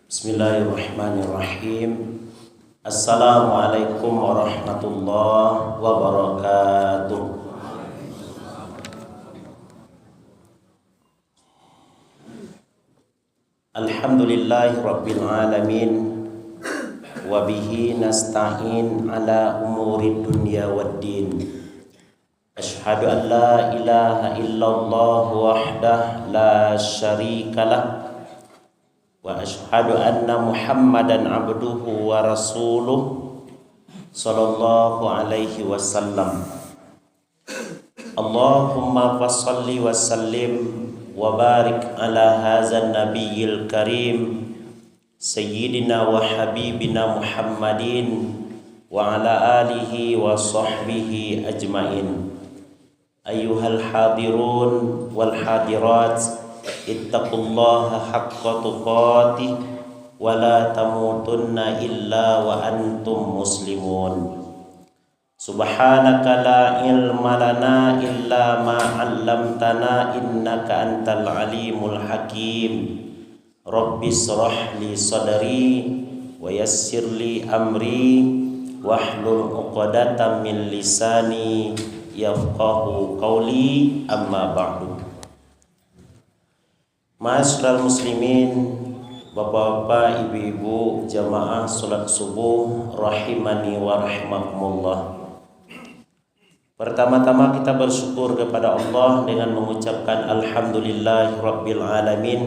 Bismillahirrahmanirrahim. Assalamualaikum warahmatullahi wabarakatuh. Alhamdulillahi rabbil alamin. Wabihi nasta'in ala umuri dunya waddin. Ashhadu an la ilaha illallah wahdah la syarikalah. Wa ashhadu anna Muhammadan abduhu wa rasuluh sallallahu alaihi wasallam. Allahumma fassalli wa sallim wa barik ala hadzal nabiyil karim sayyidina wa habibina Muhammadin wa ala alihi wa sahbihi ajmain. Ayyuhal hadirun wal hadirat, ittaqullaha haqqa tuqatih wa la tamutunna illa wa antum muslimun. Subhanaka la ilma lana illa ma 'allamtana innaka antal alimul hakim. Rabbi shrah li sadri wa yassir li amri wahlul 'uqdatam min lisani yafqahu qawli, amma ba'du. Ma'asyiral muslimin, bapak-bapak, ibu-ibu, jamaah salat subuh rahimani wa rahimakumullah. Pertama-tama kita bersyukur kepada Allah dengan mengucapkan alhamdulillahi rabbil alamin.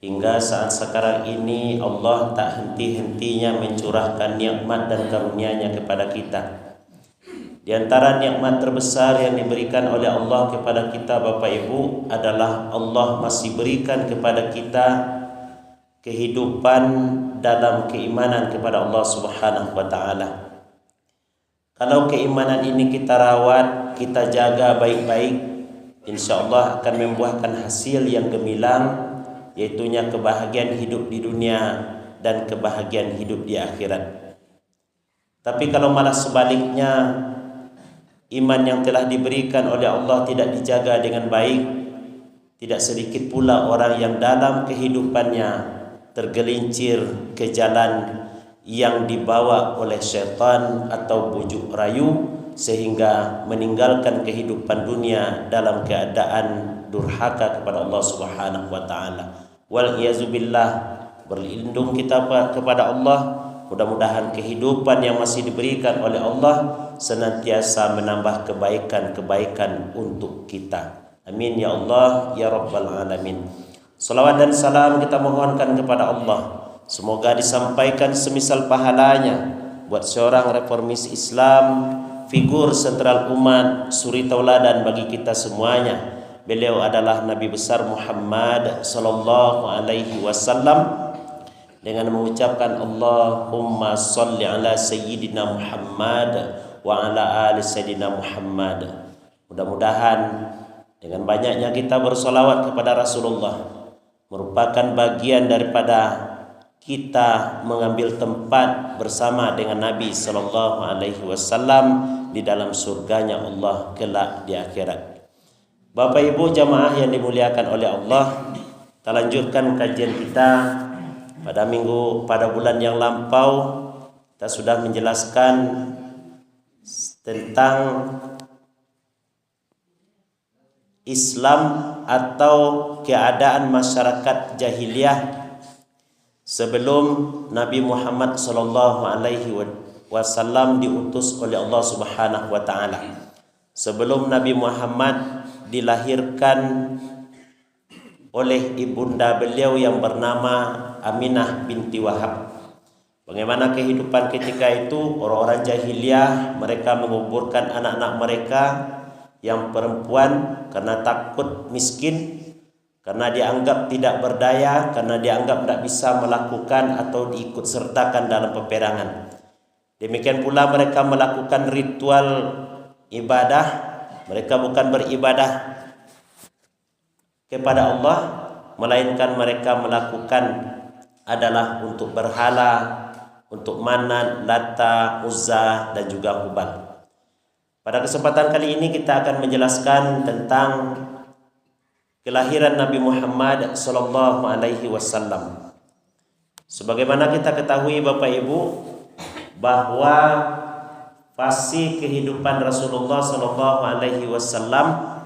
Hingga saat sekarang ini Allah tak henti-hentinya mencurahkan nikmat dan karunia-Nya kepada kita. Di antara nikmat terbesar yang diberikan oleh Allah kepada kita, Bapak Ibu, adalah Allah masih berikan kepada kita kehidupan dalam keimanan kepada Allah Subhanahu wa taala. Kalau keimanan ini kita rawat, kita jaga baik-baik, insya Allah akan membuahkan hasil yang gemilang, yaitunya kebahagiaan hidup di dunia dan kebahagiaan hidup di akhirat. Tapi kalau malah sebaliknya, iman yang telah diberikan oleh Allah tidak dijaga dengan baik, tidak sedikit pula orang yang dalam kehidupannya tergelincir ke jalan yang dibawa oleh syaitan atau bujuk rayu, sehingga meninggalkan kehidupan dunia dalam keadaan durhaka kepada Allah Subhanahu wa taala. Wal iyazubillah, berlindung kita kepada Allah. Mudah-mudahan kehidupan yang masih diberikan oleh Allah senantiasa menambah kebaikan-kebaikan untuk kita. Amin ya Allah ya rabbal alamin. Salawat dan salam kita mohonkan kepada Allah, semoga disampaikan semisal pahalanya buat seorang reformis Islam, figur sentral umat, suri tauladan bagi kita semuanya. Beliau adalah Nabi besar Muhammad sallallahu alaihi wasallam. Dengan mengucapkan Allahumma salli ala sayyidina Muhammad wa ala ali sayyidina Muhammad. Mudah-mudahan dengan banyaknya kita bersolawat kepada Rasulullah merupakan bagian daripada kita mengambil tempat bersama dengan Nabi sallallahu alaihi wasallam di dalam surganya Allah kelak di akhirat. Bapak Ibu jamaah yang dimuliakan oleh Allah, kita lanjutkan kajian kita. Pada bulan yang lampau kita sudah menjelaskan tentang Islam atau keadaan masyarakat jahiliyah sebelum Nabi Muhammad sallallahu alaihi wasallam diutus oleh Allah Subhanahu wa taala. Sebelum Nabi Muhammad dilahirkan oleh ibunda beliau yang bernama Aminah binti Wahab. Bagaimana kehidupan ketika itu? Orang-orang jahiliyah mereka menguburkan anak-anak mereka yang perempuan karena takut miskin, karena dianggap tidak berdaya, karena dianggap tidak bisa melakukan atau diikut sertakan dalam peperangan. Demikian pula mereka melakukan ritual ibadah. Mereka bukan beribadah kepada Allah, melainkan mereka melakukan adalah untuk berhala, untuk Manat, Lata, Uzza dan juga Hubal. Pada kesempatan kali ini kita akan menjelaskan tentang kelahiran Nabi Muhammad sallallahu alaihi wasallam. Sebagaimana kita ketahui Bapak Ibu bahwa fase kehidupan Rasulullah sallallahu alaihi wasallam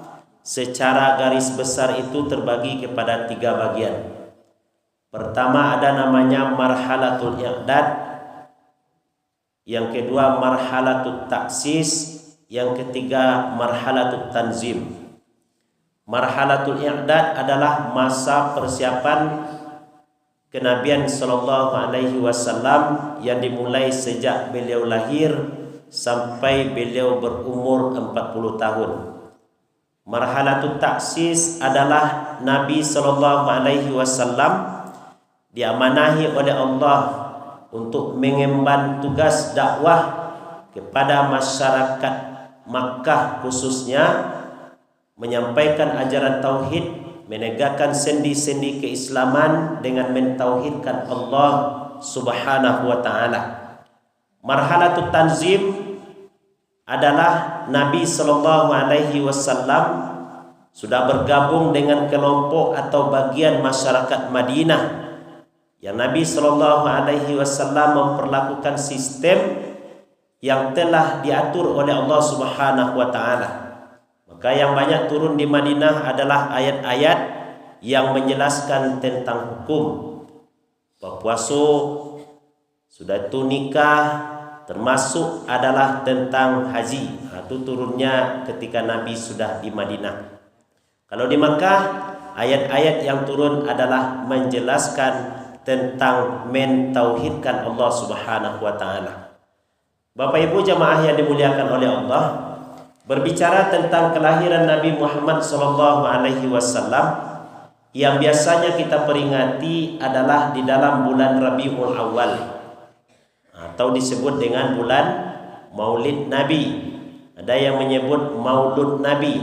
secara garis besar itu terbagi kepada 3 bagian. Pertama ada namanya marhalatul i'dad, yang kedua marhalatul taksis, yang ketiga marhalatul tanzim. Marhalatul i'dad adalah masa persiapan kenabian sallallahu alaihi wasallam yang dimulai sejak beliau lahir sampai beliau berumur 40 tahun. Marhalatul taksis adalah Nabi sallallahu alaihi wasallam diamanahi oleh Allah untuk mengemban tugas dakwah kepada masyarakat Makkah, khususnya menyampaikan ajaran tauhid, menegakkan sendi-sendi keislaman dengan mentauhidkan Allah Subhanahu wa taala. Marhalatul tanzim adalah Nabi sallallahu alaihi wasallam sudah bergabung dengan kelompok atau bagian masyarakat Madinah yang Nabi sallallahu alaihi wasallam memperlakukan sistem yang telah diatur oleh Allah Subhanahu wa taala. Maka yang banyak turun di Madinah adalah ayat-ayat yang menjelaskan tentang hukum berpuasa, sudah itu nikah, termasuk adalah tentang haji. Itu turunnya ketika Nabi sudah di Madinah. Kalau di Makkah, ayat-ayat yang turun adalah menjelaskan tentang mentauhidkan Allah Subhanahu wa taala. Bapak Ibu jamaah yang dimuliakan oleh Allah, berbicara tentang kelahiran Nabi Muhammad sallallahu alaihi wasallam yang biasanya kita peringati adalah di dalam bulan Rabiul Awal atau disebut dengan bulan Maulid Nabi. Ada yang menyebut Maulud Nabi.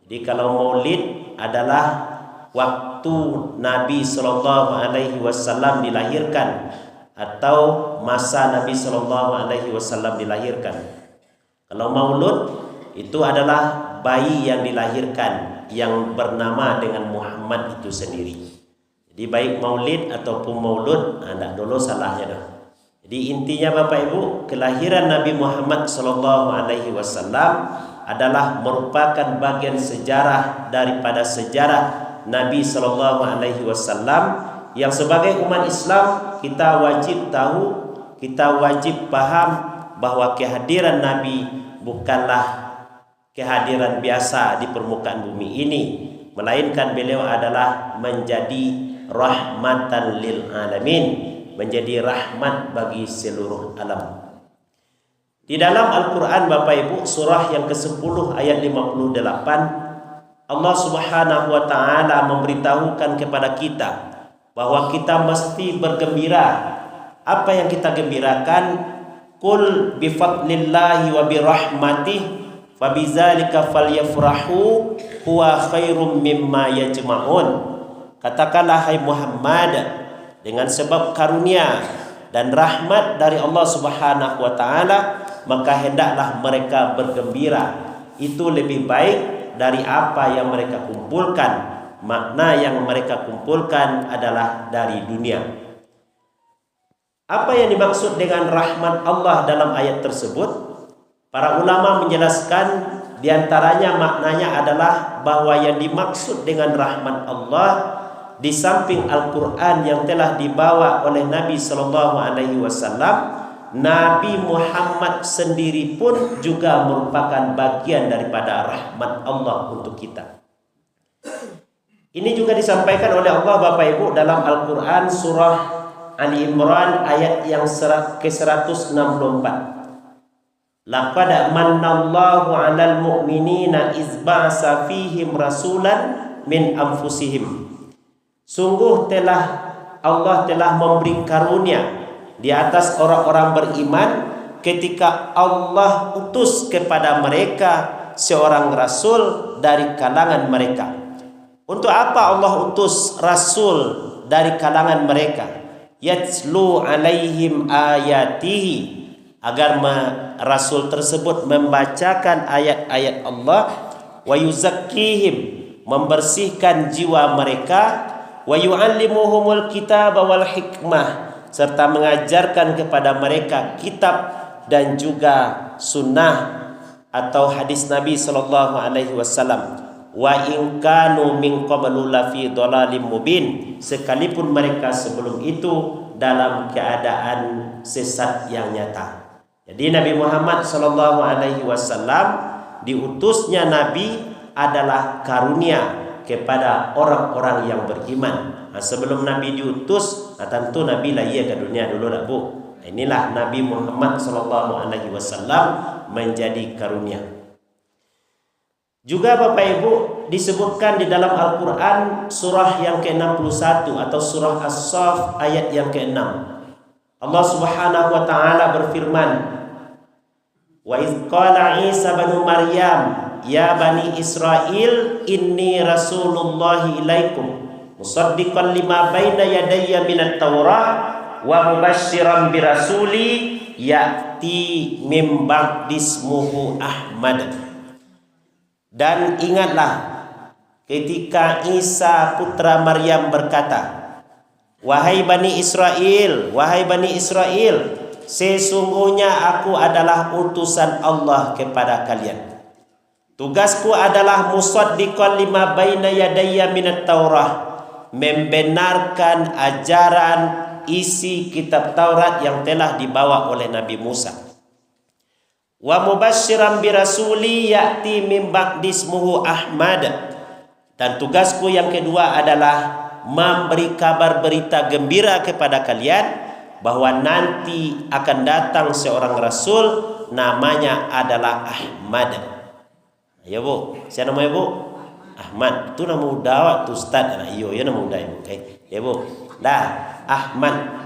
Jadi kalau Maulid adalah waktu Nabi sallallahu alaihi wasallam dilahirkan atau masa Nabi sallallahu alaihi wasallam dilahirkan. Kalau Maulud itu adalah bayi yang dilahirkan yang bernama dengan Muhammad itu sendiri. Jadi baik Maulid ataupun Maulud, tidak dulu salahnya dah. Jadi intinya Bapak Ibu, kelahiran Nabi Muhammad sallallahu alaihi wasallam adalah merupakan bagian sejarah daripada sejarah Nabi sallallahu alaihi wasallam yang sebagai umat Islam kita wajib tahu, kita wajib paham bahwa kehadiran Nabi bukanlah kehadiran biasa di permukaan bumi ini, melainkan beliau adalah menjadi rahmatan lil alamin, menjadi rahmat bagi seluruh alam. Di dalam Al-Quran Bapak Ibu, surah yang ke-10 ayat 58, Allah Subhanahu wa taala memberitahukan kepada kita bahwa kita mesti bergembira. Apa yang kita gembirakan? Qul bi fadlillahi wa bi rahmatih fabidzalika falyafrahu huwa khairum mimma yajma'un. Katakanlah hai Muhammad, dengan sebab karunia dan rahmat dari Allah Subhanahu wa taala, maka hendaklah mereka bergembira. Itu lebih baik dari apa yang mereka kumpulkan. Makna yang mereka kumpulkan adalah dari dunia. Apa yang dimaksud dengan rahmat Allah dalam ayat tersebut? Para ulama menjelaskan diantaranya maknanya adalah bahwa yang dimaksud dengan rahmat Allah di samping Al-Quran yang telah dibawa oleh Nabi sallallahu alaihi wasallam, Nabi Muhammad sendiri pun juga merupakan bagian daripada rahmat Allah untuk kita. Ini juga disampaikan oleh Allah Bapak Ibu dalam Al-Quran surah Ali Imran ayat yang ke-164. Laqad mannallahu 'alal mu'minina iz ba'asa fihim rasulan min anfusihim. Sungguh Allah telah memberi karunia di atas orang-orang beriman ketika Allah utus kepada mereka seorang rasul dari kalangan mereka. Untuk apa Allah utus rasul dari kalangan mereka? Yatslu alaihim ayatihi, agar rasul tersebut membacakan ayat-ayat Allah, wa yuzakkihim, membersihkan jiwa mereka, wa yu'allimuhumul kitaba wal hikmah, serta mengajarkan kepada mereka kitab dan juga sunnah atau hadis Nabi sallallahu alaihi wasallam. Wa in kanu min qablu lafi dhalalim mubin, sekalipun mereka sebelum itu dalam keadaan sesat yang nyata. Jadi Nabi Muhammad sallallahu alaihi wasallam, diutusnya nabi adalah karunia kepada orang-orang yang beriman. Sebelum Nabi diutus, tentu Nabi lahir ke dunia dulu dah bu. Inilah Nabi Muhammad sallallahu alaihi wasallam menjadi karunia. Juga Bapak Ibu, disebutkan di dalam Al-Quran surah yang ke-61 atau surah As-Saff ayat yang ke-6. Allah Subhanahu wa taala berfirman, wa idz qala Isa bin Maryam ya bani Israil inni rasulullahi ilaikum musaddiqan lima baina yadayya minat Taurah wa mubasysyiran birasuli ya'ti mim ba'dismuhu Ahmad. Dan ingatlah ketika Isa putra Maryam berkata, wahai Bani Israel, sesungguhnya aku adalah utusan Allah kepada kalian. Tugasku adalah musaddiqan lima baina yadayya minat Taurah, membenarkan ajaran isi kitab Taurat yang telah dibawa oleh Nabi Musa. Wa mubasysyiran birasuli ya'ti min ba'dismuhu Ahmad, dan tugasku yang kedua adalah memberi kabar berita gembira kepada kalian bahwa nanti akan datang seorang rasul, namanya adalah Ahmad. Ya bu, siapa namanya bu? Ahmad. Itu nama muda waktu ustaz. Iyo, ya nama muda ibu. Ya bu. Dah, Ahmad.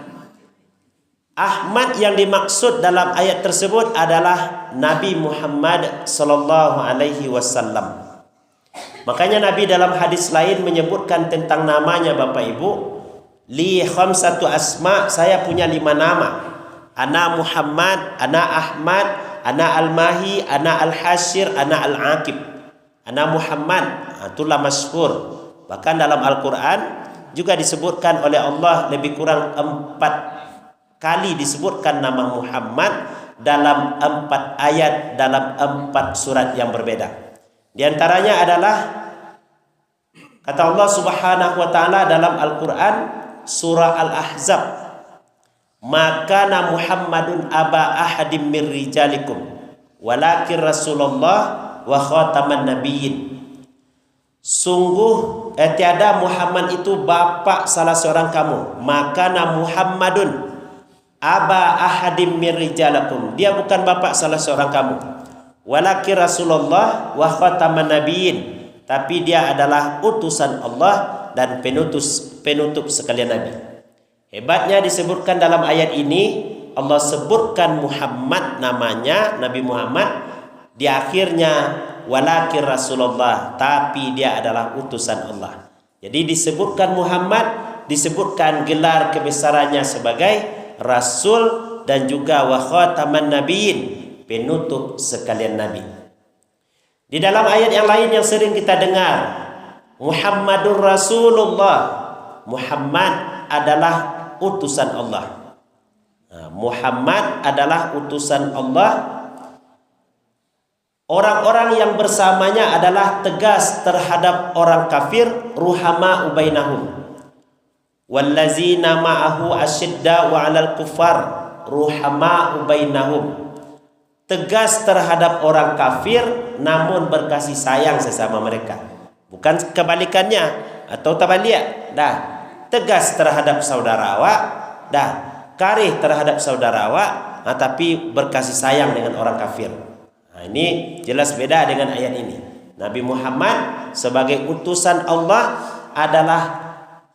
Ahmad yang dimaksud dalam ayat tersebut adalah Nabi Muhammad sallallahu alaihi wasallam. Makanya Nabi dalam hadis lain menyebutkan tentang namanya Bapak Ibu, li khamsatu asma, saya punya 5 nama. Ana Muhammad, ana Ahmad, ana Al-Mahi, ana Al-Hashir, ana Al-Aqib. Ana Muhammad, itulah masyhur. Bahkan dalam Al-Quran juga disebutkan oleh Allah lebih kurang 4 kali disebutkan nama Muhammad dalam 4 ayat dalam 4 surat yang berbeda. Di antaranya adalah kata Allah Subhanahu wa taala dalam Al-Qur'an surah Al-Ahzab, maka Muhammadun aba ahadim mir rijalikum walakin Rasulullah wa khataman nabiyyin. Sungguh tiada Muhammad itu bapak salah seorang kamu, maka Muhammadun aba ahadim mir rijalakum, dia bukan bapak salah seorang kamu. Walakin Rasulullah wa khataman nabiyyin, tapi dia adalah utusan Allah dan penutup sekalian nabi. Hebatnya disebutkan dalam ayat ini, Allah sebutkan Muhammad namanya, Nabi Muhammad, di akhirnya walakin Rasulullah, tapi dia adalah utusan Allah. Jadi disebutkan Muhammad, disebutkan gelar kebesarannya sebagai Rasul dan juga wa khataman nabiyyin, penutup sekalian nabi. Di dalam ayat yang lain yang sering kita dengar, Muhammadur Rasulullah, Muhammad adalah utusan Allah. Muhammad adalah utusan Allah. Orang-orang yang bersamanya adalah tegas terhadap orang kafir, ruhama ubainahum. Wallazina ma'ahu asyidda'u 'alal kuffar ruhama'u bainahum. Tegas terhadap orang kafir namun berkasih sayang sesama mereka. Bukan kebalikannya atau tabalik. Dah, tegas terhadap saudara awak, dah, karih terhadap saudara awak, tapi berkasih sayang dengan orang kafir. Ini jelas beda dengan ayat ini. Nabi Muhammad sebagai utusan Allah adalah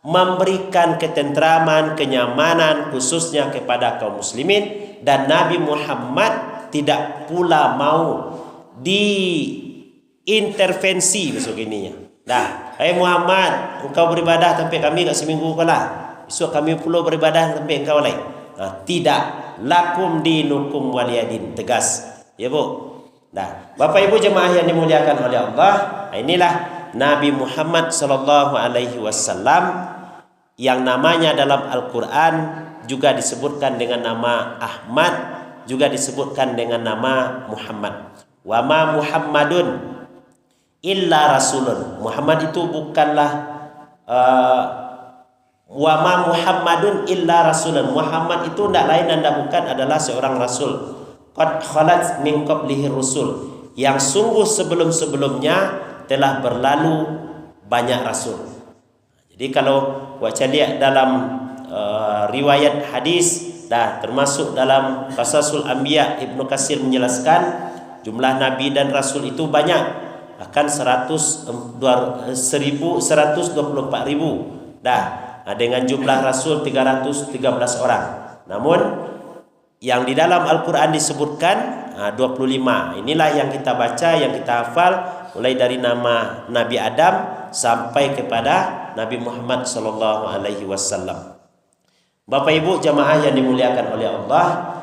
memberikan ketentraman, kenyamanan khususnya kepada kaum muslimin, dan Nabi Muhammad tidak pula mau diintervensi begininya. Nah, hai Muhammad, engkau beribadah sampai kami kat seminggu kau lah. Esok kami pula beribadah sampai engkau lain. Nah, tidak, lakum dinukum waliyadin, tegas. Ya Bu. Nah, Bapak Ibu jemaah yang dimuliakan oleh Allah, inilah Nabi Muhammad sallallahu alaihi wasallam yang namanya dalam Al-Quran juga disebutkan dengan nama Ahmad, juga disebutkan dengan nama Muhammad. Wa ma Muhammadun illa rasulun. Muhammad itu bukanlah wa ma Muhammadun illa rasulun. Muhammad itu tidak lain dan tidak bukan adalah seorang rasul. Qad khalat min qablihi rusul. Yang sungguh sebelum-sebelumnya telah berlalu banyak rasul. Jadi kalau baca lihat dalam riwayat hadis, termasuk dalam Qasasul Anbiya, Ibnu Katsir menjelaskan jumlah nabi dan rasul itu banyak, akan 124.000. Dengan jumlah rasul 313 orang. Namun yang di dalam Al-Quran disebutkan 25. Inilah yang kita baca, yang kita hafal, mulai dari nama Nabi Adam sampai kepada Nabi Muhammad sallallahu alaihi wasallam. Bapak Ibu jamaah yang dimuliakan oleh Allah,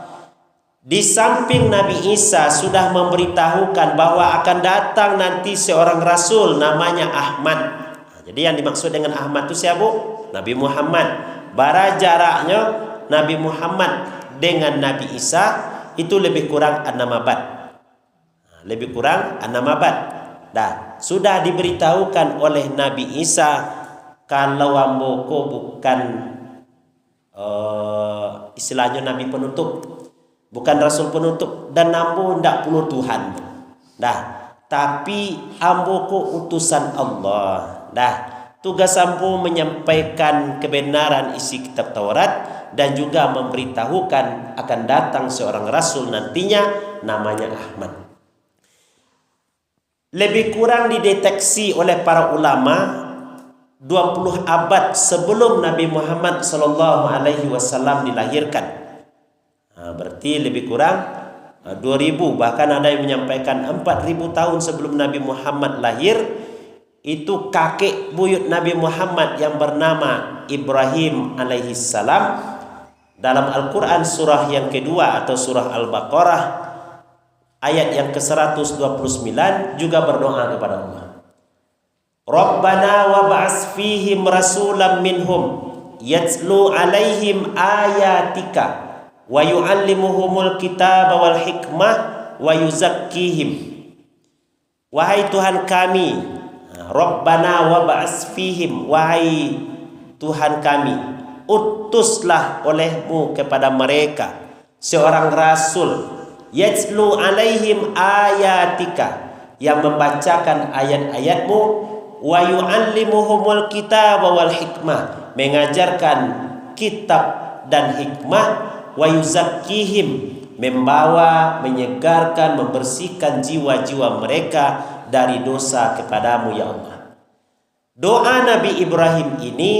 di samping Nabi Isa sudah memberitahukan bahwa akan datang nanti seorang rasul namanya Ahmad. Jadi yang dimaksud dengan Ahmad itu siapa? Nabi Muhammad. Bara jaraknya Nabi Muhammad dengan Nabi Isa itu lebih kurang 6 abad. Lebih kurang 6 abad. Sudah diberitahukan oleh Nabi Isa kalau amboko bukan istilahnya Nabi penutup, bukan Rasul penutup, dan ambo ndak perlu Tuhan. Tapi amboko utusan Allah. Tugas ambo menyampaikan kebenaran isi kitab Taurat dan juga memberitahukan akan datang seorang Rasul nantinya namanya Ahmad. Lebih kurang dideteksi oleh para ulama 20 abad sebelum Nabi Muhammad sallallahu alaihi wasallam dilahirkan. Berarti lebih kurang 2000, bahkan ada yang menyampaikan 4000 tahun sebelum Nabi Muhammad lahir, itu kakek buyut Nabi Muhammad yang bernama Ibrahim alaihi salam dalam Al-Quran surah yang kedua atau surah Al-Baqarah ayat yang ke-129 juga berdoa kepada Allah. Rabbana wab'ats fihim rasulan minhum yatlu alaihim ayatika wa yu'allimuhumul kitaba wal hikmah wa yuzakkihim. Wahai Tuhan kami, Rabbana wab'ats fihim, wahai Tuhan kami, utuslah olehmu kepada mereka seorang rasul, yatlu alaihim ayatika, yang membacakan ayat-ayatmu, wa yu'allimuhumul kitaba wal hikmah, mengajarkan kitab dan hikmah, wa yuzakkihim, membawa, menyegarkan, membersihkan jiwa-jiwa mereka dari dosa kepadamu ya Allah. Doa Nabi Ibrahim ini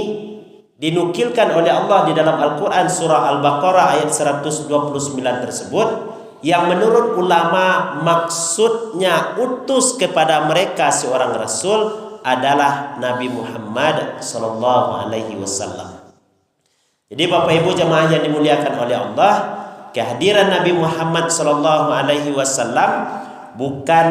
dinukilkan oleh Allah di dalam Al-Quran surah Al-Baqarah ayat 129 tersebut, yang menurut ulama maksudnya utus kepada mereka seorang rasul adalah Nabi Muhammad sallallahu alaihi wasallam. Jadi Bapak Ibu jemaah yang dimuliakan oleh Allah, kehadiran Nabi Muhammad sallallahu alaihi wasallam bukan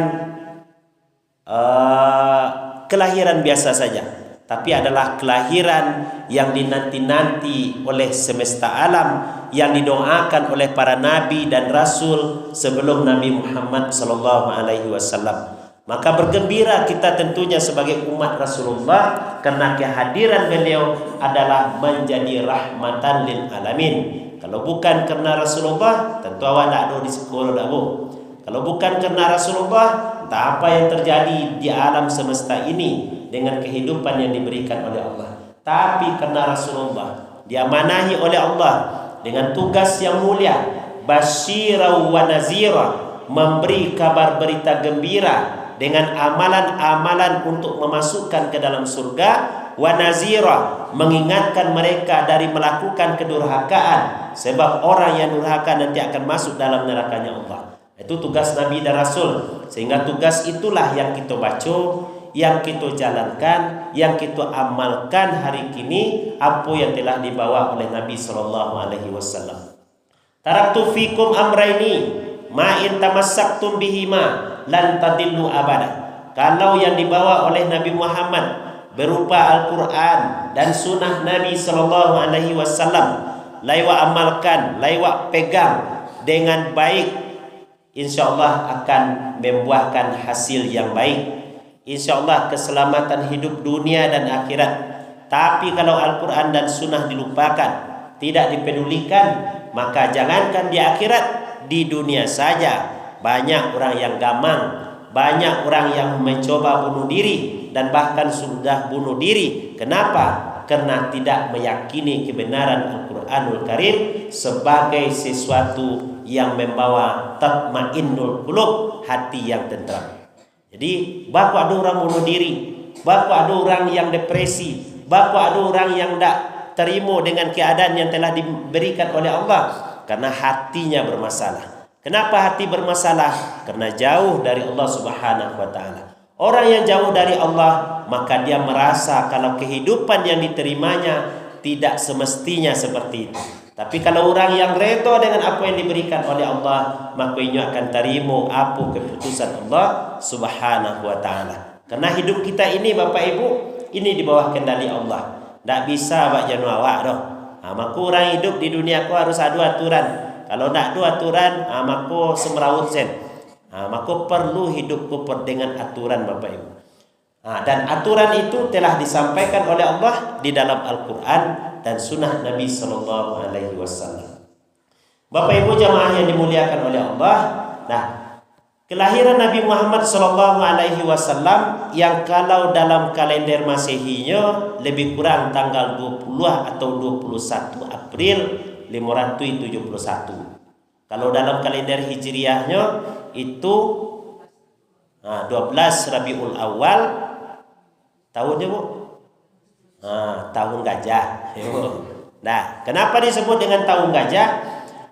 kelahiran biasa saja, tapi adalah kelahiran yang dinanti-nanti oleh semesta alam, yang didoakan oleh para nabi dan rasul sebelum Nabi Muhammad sallallahu alaihi wasallam. Maka bergembira kita tentunya sebagai umat Rasulullah, karena kehadiran beliau adalah menjadi rahmatan lil alamin. Kalau bukan karena Rasulullah, tentu awak tak ada di sekolah dah bu. Kalau bukan karena Rasulullah, entah apa yang terjadi di alam semesta ini dengan kehidupan yang diberikan oleh Allah. Tapi karena Rasulullah diamanahi oleh Allah dengan tugas yang mulia, basyira wa nazira, memberi kabar berita gembira dengan amalan-amalan untuk memasukkan ke dalam surga, wa nazira, mengingatkan mereka dari melakukan kedurhakaan, sebab orang yang durhaka nanti akan masuk dalam nerakanya Allah. Itu tugas Nabi dan Rasul. Sehingga tugas itulah yang kita baca, yang kita jalankan, yang kita amalkan hari kini, apa yang telah dibawa oleh Nabi SAW. Taraktu fikum amraini ma in tamassaktum bihima lan tadillu abada. Kalau yang dibawa oleh Nabi Muhammad berupa Al-Quran dan sunnah Nabi SAW, laiwa amalkan, laiwa pegang dengan baik, insyaallah akan membuahkan hasil yang baik. Insyaallah keselamatan hidup dunia dan akhirat. Tapi kalau Al-Quran dan sunnah dilupakan, tidak dipedulikan, maka jangankan di akhirat, di dunia saja banyak orang yang gamang, banyak orang yang mencoba bunuh diri dan bahkan sudah bunuh diri. Kenapa? Karena tidak meyakini kebenaran Al-Quranul Karim sebagai sesuatu yang membawa tatmainnul qulub, hati yang tentram. Jadi baku ada orang bunuh diri, baku ada orang yang depresi, baku ada orang yang tidak terima dengan keadaan yang telah diberikan oleh Allah, karena hatinya bermasalah. Kenapa hati bermasalah? Karena jauh dari Allah Subhanahu wa taala. Orang yang jauh dari Allah, maka dia merasa kalau kehidupan yang diterimanya tidak semestinya seperti itu. Tapi kalau orang yang redha dengan apa yang diberikan oleh Allah, maka ia akan terima apa keputusan Allah Subhanahu wa taala. Karena hidup kita ini Bapak Ibu, ini di bawah kendali Allah. Tak bisa bak janu awak dah. Maka orang hidup di dunia aku harus ada aturan. Kalau tak ada aturan, maka semeraut sen. Maka perlu hidupku dengan aturan Bapak Ibu. Dan aturan itu telah disampaikan oleh Allah di dalam Al-Quran dan sunnah Nabi SAW. Bapak Ibu jamaah yang dimuliakan oleh Allah. Nah, kelahiran Nabi Muhammad SAW yang kalau dalam kalender Masehinya lebih kurang tanggal 20 atau 21 April 571. Kalau dalam kalender Hijriahnya itu 12 Rabiul Awal tahunnya Bu. Tahun gajah. Nah, kenapa disebut dengan tahun gajah?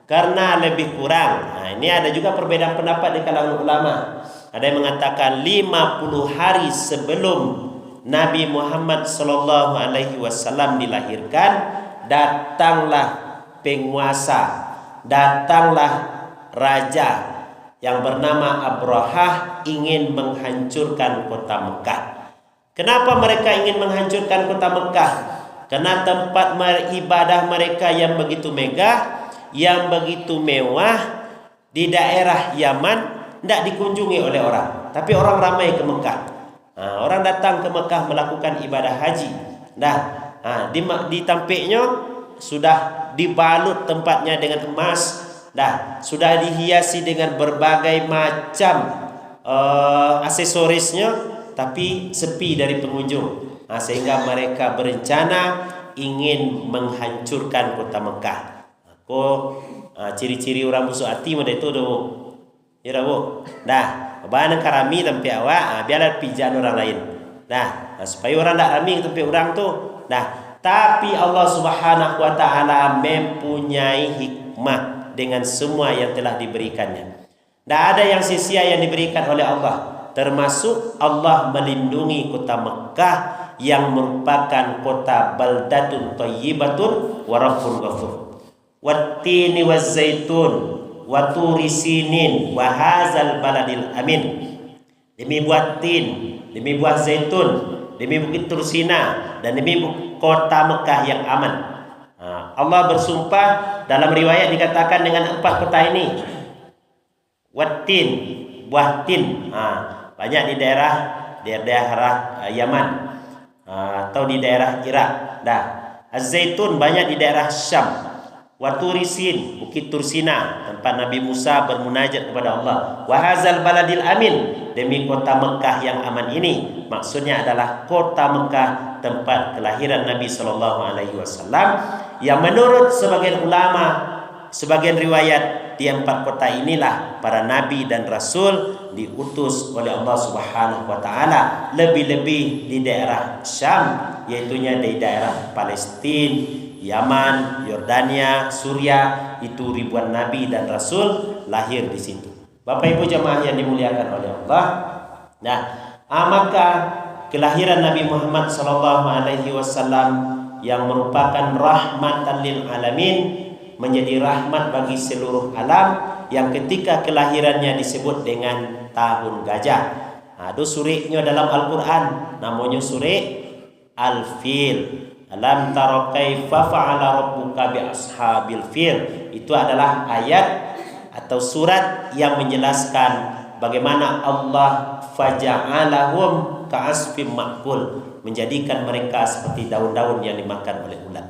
Karena lebih kurang. Ini ada juga perbedaan pendapat di kalangan ulama. Ada yang mengatakan 50 hari sebelum Nabi Muhammad SAW dilahirkan, datanglah penguasa, datanglah raja yang bernama Abrahah ingin menghancurkan kota Mekah. Kenapa mereka ingin menghancurkan kota Mekah? Karena tempat ibadah mereka yang begitu megah, yang begitu mewah di daerah Yaman tidak dikunjungi oleh orang, tapi orang ramai ke Mekah. Orang datang ke Mekah melakukan ibadah haji. Di tampiknya sudah dibalut tempatnya dengan emas, sudah dihiasi dengan berbagai macam aksesorisnya, tapi sepi dari pengunjung. Sehingga mereka berencana ingin menghancurkan kota Mekah. Ciri-ciri orang busuk hati muda itu tu. Ya Bu. Bahan karami tempat awak, biarlah pijan orang lain. Supaya orang tak rami tempat orang tu. Tapi Allah Subhanahu wa taala mempunyai hikmah dengan semua yang telah diberikannya. Tak ada yang sia-sia yang diberikan oleh Allah. Termasuk Allah melindungi kota Mekah yang merupakan kota baldatun thayyibatun wa rabbun ghafur. Wattini wazzaitun wa turi sinin wa hadzal baladil amin. Demi buah tin, demi buah zaitun, demi bukit Tursina, dan demi kota Mekah yang aman. Allah bersumpah, dalam riwayat dikatakan dengan 4 kota ini. Wattin, buah tin, banyak di daerah Yaman, atau di daerah Irak. Az-zaitun banyak di daerah Syam. Wa turisin, bukit Tursina, tempat Nabi Musa bermunajat kepada Allah. Wa hadzal baladil amin, demi kota Mekah yang aman ini. Maksudnya adalah kota Mekah, tempat kelahiran Nabi SAW, yang menurut sebagian ulama, sebagian riwayat, di 4 kota inilah para nabi dan rasul diutus oleh Allah Subhanahu wa taala, lebih-lebih di daerah Syam yaitunya di daerah Palestina, Yaman, Yordania, Suriah. Itu ribuan nabi dan rasul lahir di situ. Bapak Ibu jemaah yang dimuliakan oleh Allah. Nah, maka kelahiran Nabi Muhammad SAW yang merupakan rahmatan lil alamin, menjadi rahmat bagi seluruh alam, yang ketika kelahirannya disebut dengan tahun gajah. Ada suriknya dalam Al-Quran, namanya surik Al-Fil. Alam tara kaifa fa'ala rabbuka bi ashabil fil. Itu adalah ayat atau surat yang menjelaskan bagaimana Allah faja'alahum ka'asfim ma'kul, menjadikan mereka seperti daun-daun yang dimakan oleh ulat.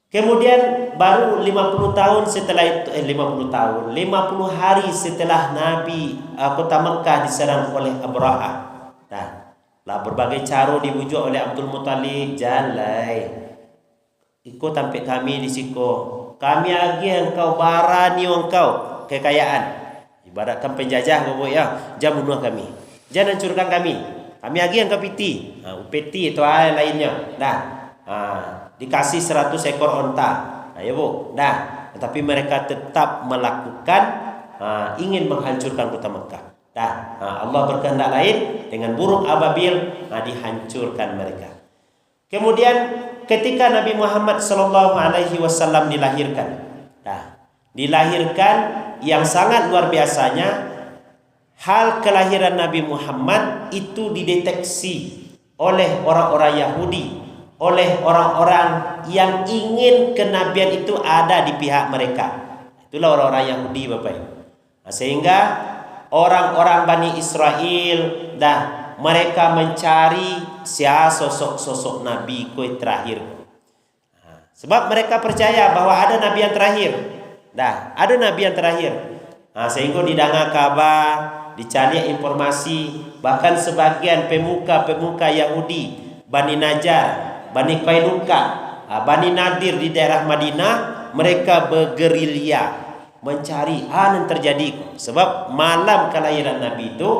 Kemudian baru 50 tahun setelah itu 50 hari setelah Nabi kota Mekah diserang oleh Abraha. Nah, lah berbagai cara dibujuk oleh Abdul Muthalib, jalai ikut sampai kami di siko. Kami agi engkau barani engkau kekayaan. Ibaratkan penjajah bapak ya, jangan bunuh kami. Jangan hancurkan kami. Kami agi engkau piti. Upeti itu lainnya. Nah, dikasih 100 ekor onta. Nah, ya Bu. Nah, tetapi mereka tetap melakukan ingin menghancurkan kota Mekah. Nah, Allah berkehendak lain, dengan burung ababil dihancurkan mereka. Kemudian ketika Nabi Muhammad SAW dilahirkan. Nah, dilahirkan yang sangat luar biasanya, hal kelahiran Nabi Muhammad itu dideteksi oleh orang-orang Yahudi, oleh orang-orang yang ingin kenabian itu ada di pihak mereka. Itulah orang-orang Yahudi Bapak Ibu. Sehingga orang-orang Bani Israel mereka mencari siapa sosok nabi yang terakhir. Sebab mereka percaya bahwa ada nabi yang terakhir. Ada nabi yang terakhir. Sehingga didengar kabar, dicari informasi, bahkan sebagian pemuka Yahudi, Bani Najjar, Bani Qainuqa, Bani Nadir di daerah Madinah, mereka bergerilya mencari yang terjadi. Sebab malam kelahiran Nabi itu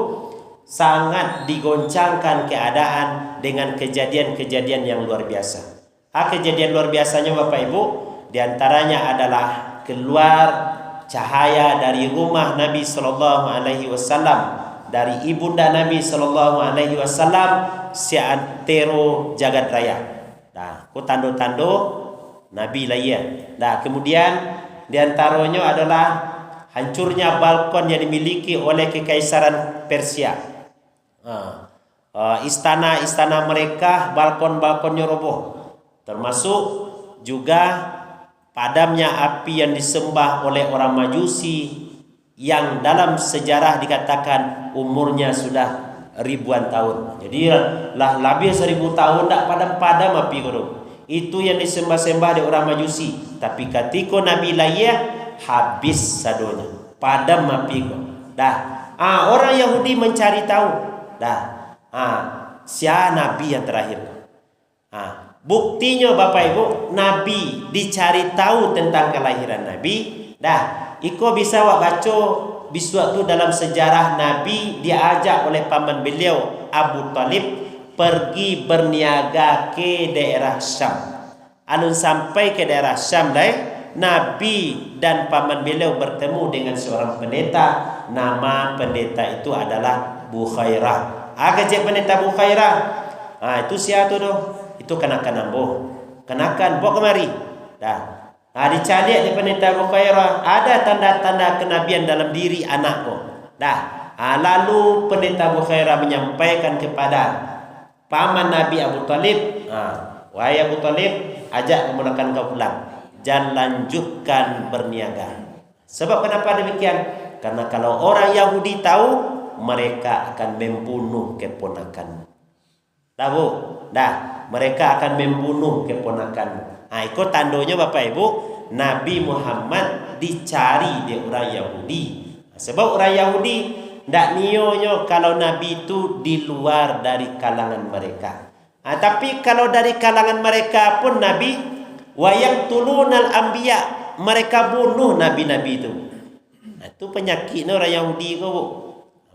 sangat digoncangkan keadaan dengan kejadian-kejadian yang luar biasa. Kejadian luar biasanya Bapak Ibu, diantaranya adalah keluar cahaya dari rumah Nabi SAW, dari ibunda Nabi SAW, seantero jagat raya. Ku tando-tando Nabi lahir. Kemudian diantaranya adalah hancurnya balkon yang dimiliki oleh Kekaisaran Persia. Istana-istana mereka, balkon-balkonnya roboh. Termasuk juga padamnya api yang disembah oleh orang Majusi, yang dalam sejarah dikatakan umurnya sudah ribuan tahun. Jadi lah lebih 1000 tahun tak padam-padam api itu. Itu yang disembah-sembah di orang Majusi. Tapi ketika Nabi lahir, habis sadonya, padam api itu. Orang Yahudi mencari tahu. Siapa Nabi yang terakhir? Buktinya Bapak Ibu, Nabi dicari tahu tentang kelahiran Nabi. Iko bisa baca biswaktu dalam sejarah Nabi diajak oleh paman beliau Abu Talib pergi berniaga ke daerah Syam. Alun sampai ke daerah Syam Nabi dan paman beliau bertemu dengan seorang pendeta. Nama pendeta itu adalah Bukhairah. Agak pendeta Bukhairah. Itu siapa tu? Itu kenakan ambo. Kenakan bawa kemari. Dicari di pendeta Bukhairah, ada tanda-tanda kenabian dalam diri anakku. Lalu pendeta Bukhairah menyampaikan kepada paman Nabi Abu Talib, wahai Abu Talib, ajak keponakan kau pulang, jangan lanjutkan berniaga. Sebab kenapa demikian? Karena kalau orang Yahudi tahu, mereka akan membunuh keponakan. Tahu? Mereka akan membunuh keponakan. Itu tandanya Bapak Ibu, Nabi Muhammad dicari di orang Yahudi. Sebab orang Yahudi ndak nionyo kalau Nabi itu di luar dari kalangan mereka. Tapi kalau dari kalangan mereka pun Nabi wayang tulunal anbiya, mereka bunuh nabi-nabi itu. Itu penyakitnya orang Yahudi itu.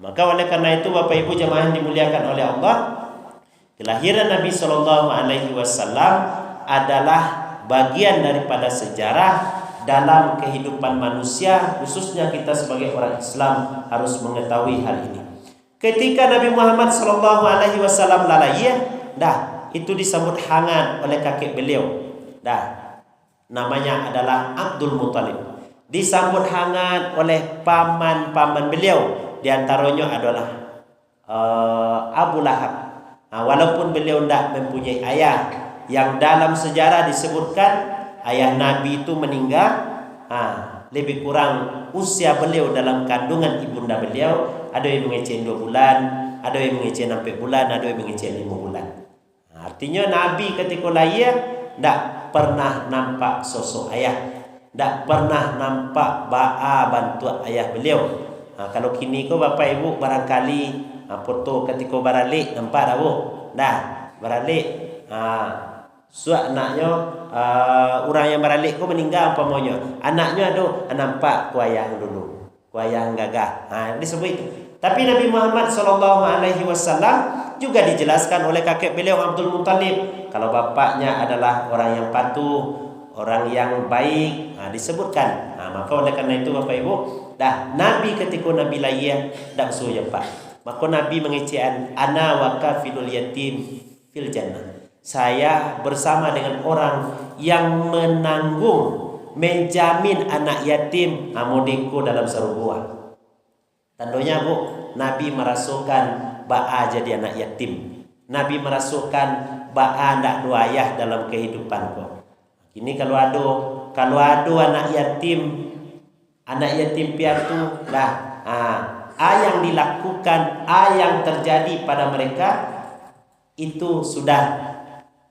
Maka oleh karena itu Bapak Ibu jemaah yang dimuliakan oleh Allah, Kelahiran Nabi Shallallahu Alaihi Wasallam adalah bagian daripada sejarah dalam kehidupan manusia, khususnya kita sebagai orang Islam harus mengetahui hal ini. Ketika Nabi Muhammad Shallallahu Alaihi Wasallam lalai, itu disambut hangat oleh kakek beliau. Namanya adalah Abdul Muthalib. Disambut hangat oleh paman-paman beliau. Di antaranya adalah Abu Lahab. Walaupun beliau tidak mempunyai ayah, yang dalam sejarah disebutkan ayah Nabi itu meninggal lebih kurang usia beliau dalam kandungan ibunda beliau. Ada yang mengecek 2 bulan, ada yang mengecek 6 bulan, ada yang mengecek 5 bulan. Artinya Nabi ketika lahir tidak pernah nampak sosok ayah, tidak pernah nampak bantu ayah beliau. Kalau kini ko bapak ibu barangkali foto ketika baralik nampak dah bu, baralik. Suat anaknya orang yang baralik ko meninggal umpamanya, anaknya nampak ku ayah dulu, ku ayah gagah. Disebut itu. Tapi Nabi Muhammad Sallallahu Alaihi Wasallam juga dijelaskan oleh kakek beliau Abdul Muthalib, kalau bapaknya adalah orang yang patuh, orang yang baik, disebutkan. Maka oleh karena itu bapak ibu, Nabi ketika Nabi lahir tak suruh pak. Maka Nabi mengecekan ana wa kafilul yatim fil jannah. Saya bersama dengan orang yang menanggung, menjamin anak yatim amodiku dalam surga. Tandanya bu, Nabi merasukan ba'a jadi anak yatim. Nabi merasukan ba'a ndak dua ayah dalam kehidupan kau. Ini kalau ada anak yatim piatu yang dilakukan, yang terjadi pada mereka itu sudah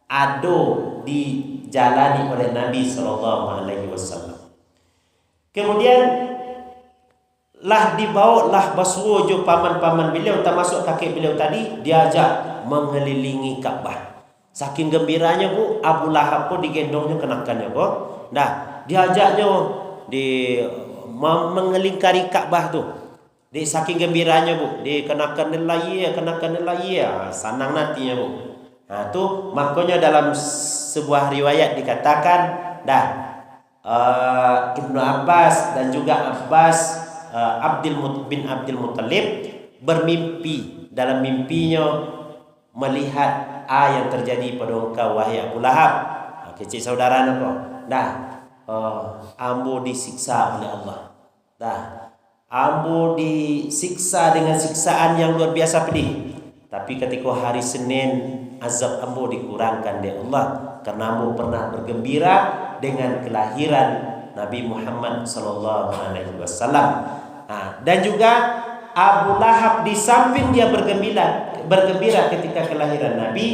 ada dijalani oleh Nabi Sallallahu Alaihi Wasallam. Kemudian dibawalah basujo paman-paman beliau termasuk kakek beliau tadi, diajak mengelilingi Ka'bah. Saking gembiranya bu, Abu Lahab pun digendongnya kenakannya bu. Diajaknya mengelingkari Ka'bah tu. Saking gembiranya bu, dikenakan lagi sanang nantinya bu. Tu makanya dalam sebuah riwayat dikatakan Ibnu Abbas dan juga bin Abdul Muthalib bermimpi, dalam mimpinya melihat yang terjadi pada engkau wahai Abu Lahab. Kecil saudara kau. Ambo disiksa oleh Allah. Ambo disiksa dengan siksaan yang luar biasa pedih. Tapi ketika hari Senin azab ambo dikurangkan oleh Allah karena ambo pernah bergembira dengan kelahiran Nabi Muhammad Sallallahu Alaihi Wasallam. Dan juga Abu Lahab di samping dia bergembira ketika kelahiran Nabi,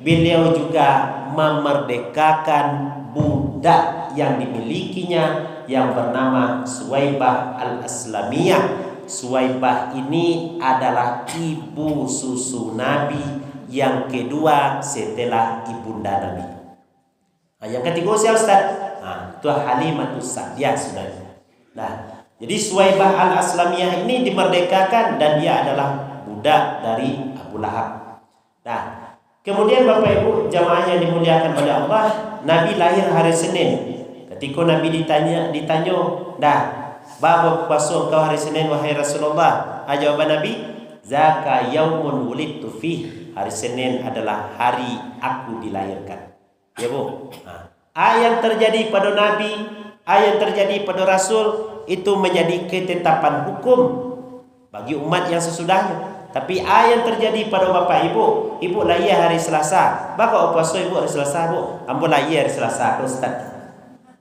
beliau juga memerdekakan budak yang dimilikinya yang bernama Suwaibah al-Aslamiyah. Suwaibah ini adalah ibu susu Nabi yang kedua setelah ibunda Nabi. Yang ketiga siapa Ustaz? Itu Halimatus Sa'diyah sudah. Jadi Suwaibah al-Aslamiyah ini dimerdekakan dan dia adalah budak dari Abu Lahab. Kemudian Bapak Ibu jamaah yang dimuliakan oleh Allah, Nabi lahir hari Senin. Ketika Nabi ditanya, bapa puasa engkau hari Senin wahai Rasulullah? Jawaban Nabi, zaka yaumun wulidtu fih. Hari Senin adalah hari aku dilahirkan. Ya Bu. Yang terjadi pada Nabi, yang terjadi pada Rasul itu menjadi ketetapan hukum bagi umat yang sesudahnya. Tapi yang terjadi pada bapak ibu lahir hari Selasa. Bapa puasa ibu hari Selasa bu. Ambo lahir hari Selasa Ustaz.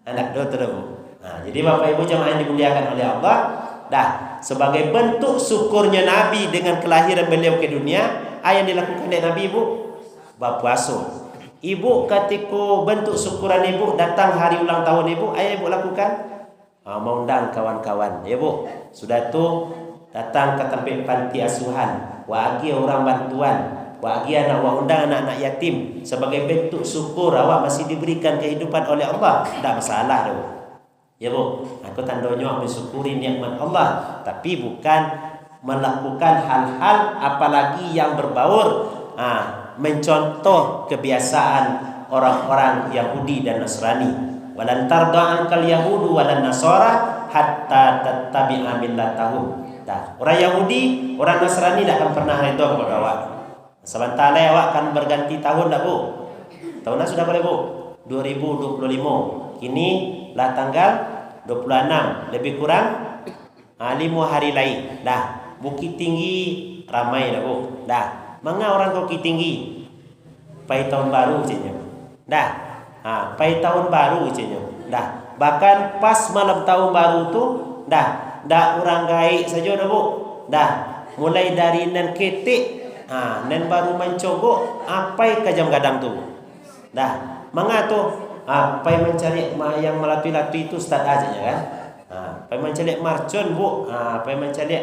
Anak dokter bu. Jadi bapak ibu jemaah yang dimuliakan oleh Allah, sebagai bentuk syukurnya Nabi dengan kelahiran beliau ke dunia, yang dilakukan oleh Nabi ibu berpuasa. Ibu ketika bentuk syukuran ibu datang hari ulang tahun ibu, ibu lakukan mengundang kawan-kawan ya bu. Sudah tu datang ke tempat panti asuhan, wagi orang bantuan, wagi anak undang anak-anak yatim sebagai bentuk syukur awak masih diberikan kehidupan oleh Allah. Tak masalah tu. Ya bu, aku tandanya mensyukuri nikmat Allah, tapi bukan melakukan hal-hal apalagi yang berbaur mencontoh kebiasaan orang-orang Yahudi dan Nasrani. Walan tarda ankal yahudu walan nasara hatta tattabi'a millatahum. Orang Yahudi, orang Nasrani tidak akan pernah redha kepada awak. Sebentar awak akan berganti tahun dah, Bu. Tahunnya sudah boleh, Bu? 2025. Kini lah tanggal 26, lebih kurang 5 hari lagi. Bukit Tinggi ramai dah, Bu. Manga orang Bukit Tinggi pai tahun baru cenya. Pai tahun baru cenya. Bahkan pas malam tahun baru tu orang gaik saja dah, Bu. Mulai dari nan ketik, nan baru mencogok apai ke jam gadang tu. Manga tu pai mencari yang melatih-latih itu ustaz aja kan. Pai mencari marcon, Bu. Pai mencari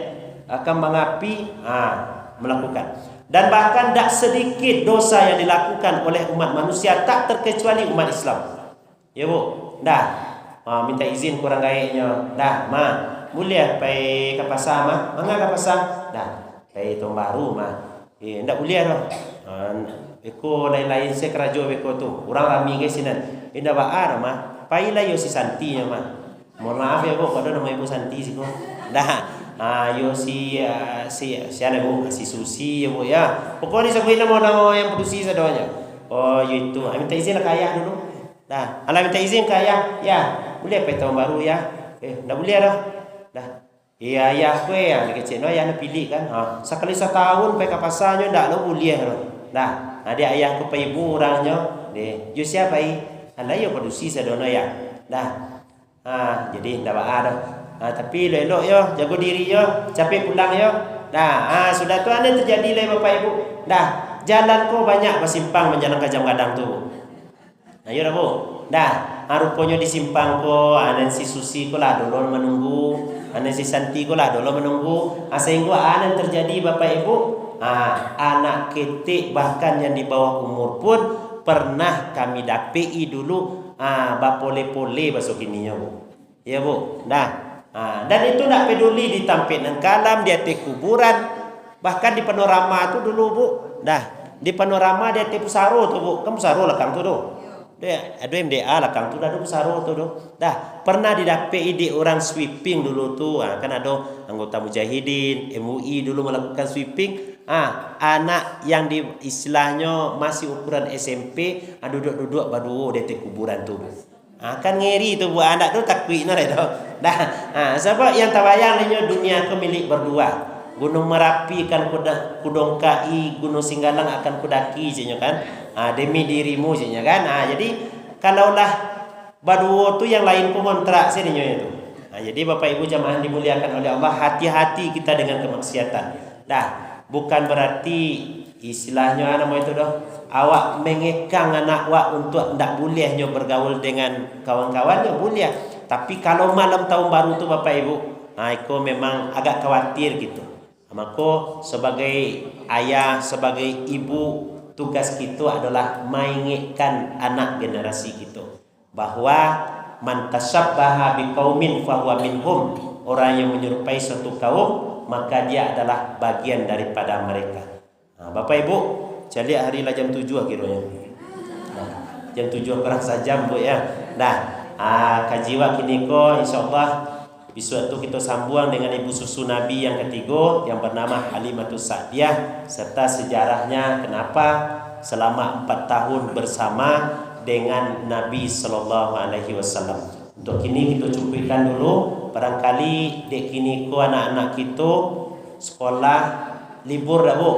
akan mengapi melakukan. Dan bahkan tak sedikit dosa yang dilakukan oleh umat manusia tak terkecuali umat Islam. Ya, Bu. Minta izin kurang gaiknya. Boleh pai ke pasar mah. Manga ke pasar? Pai tahun baru mah. Ndak boleh dah. Eko lain-lain saya kerajo beko tu. Orang rami ke sinan. Indah baar mah. Pai lah yo si Santi nya mah. Mohon maaf ya, Bu, pada nama Ibu Santi sih kok. Yo si siapa, Bu? Si Susi ya, Bu ya. Pokoknya saya nama yang produksi sadonya. Oh, itu. Minta izin ke ayah dulu. Alah minta izin ke ayah. Ya, boleh pai tahun baru ya. Ndak boleh dah. Iya ayah kowe yang kecil no ayah nak pilih kan. Sekali setahun pai ke pasarnya ndak lo boleh dah. Dia ayah ku pai ibu orangnya. Yo siapa ai? Alah yo produksi sadono ya. Jadi ndak ada. Tapi elok yo, jaga diri yo, capek pulang yo. Sudah tu ada terjadi lah Bapak Ibu. Jalan ko banyak bersimpang menjalan ke jam gadang tu. Ayo dah, Bu. Rupanya di simpang ko, anan si Susi ko lah dulu menunggu, anan si Santi ko lah dulu menunggu. Sehingga anan terjadi Bapak Ibu, anak ketik bahkan yang di bawah umur pun pernah kami dapei dulu bapole-pole bahasa kininya, Bu. Ya, Bu. Dan itu tidak peduli ditampil dan kalam di atas kuburan. Bahkan di panorama tu dulu, Bu. Di panorama di atas pusaro tu, Bu. Kan pusaro lakang tu, ada MDA lakang tu dah ada pusaro tu, pernah didapei di orang sweeping dulu tu. Kan ada anggota Mujahidin, MUI dulu melakukan sweeping. Anak yang di istilahnya masih ukuran SMP, duduk-duduk badu di atas kuburan tu. Kan ngeri tu buat anak tu takwi na itu. Sebab yang tabayang lainnya dunia ke milik berdua. Gunung Merapi kan kudongkai, Gunung Singgalang akan kudaki jenya kan. Demi dirimu jenya kan. Jadi kalaulah berdua tu yang lain pun kontrak sininya itu. Jadi Bapak Ibu jamaah dimuliakan oleh Allah, hati-hati kita dengan kemaksiatan. Bukan berarti istilahnya nama itu awak mengekang anak awak untuk ndak bolehnya bergaul dengan kawan-kawannya boleh. Tapi kalau malam tahun baru tu Bapak Ibu, aku memang agak khawatir gitu. Maka sebagai ayah, sebagai ibu, tugas kita adalah mengingatkan anak generasi kita bahwa man tashabbaha biqaumin fahuwa minhum. Orang yang menyerupai suatu kaum maka dia adalah bagian daripada mereka. Bapak Ibu, jadi hari lah jam 7 akhirnya. Jam 7 kurang sejam, Bu ya. Kajiwa kini ko insyaallah besok itu kita sambung dengan ibu susu Nabi yang ketiga yang bernama Halimatus Sa'diyah serta sejarahnya kenapa selama 4 tahun bersama dengan Nabi sallallahu alaihi wasallam. Untuk kini kita cukupkan dulu. Barangkali dek kini ko anak-anak kita sekolah libur dah, Bu.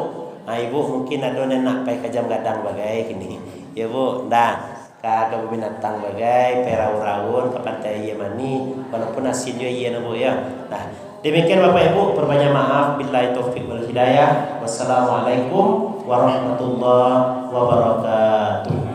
Ibu mungkin ada nak pai ke jam gadang bagai kini. Ya, Bu. Ke binatang bagai perau-raun ke pantai Yemani walaupun hasilnya iya na, Bu ya. Demikian Bapak Ibu, perbanyak maaf. Billahi taufik wal hidayah. Wassalamualaikum warahmatullahi wabarakatuh.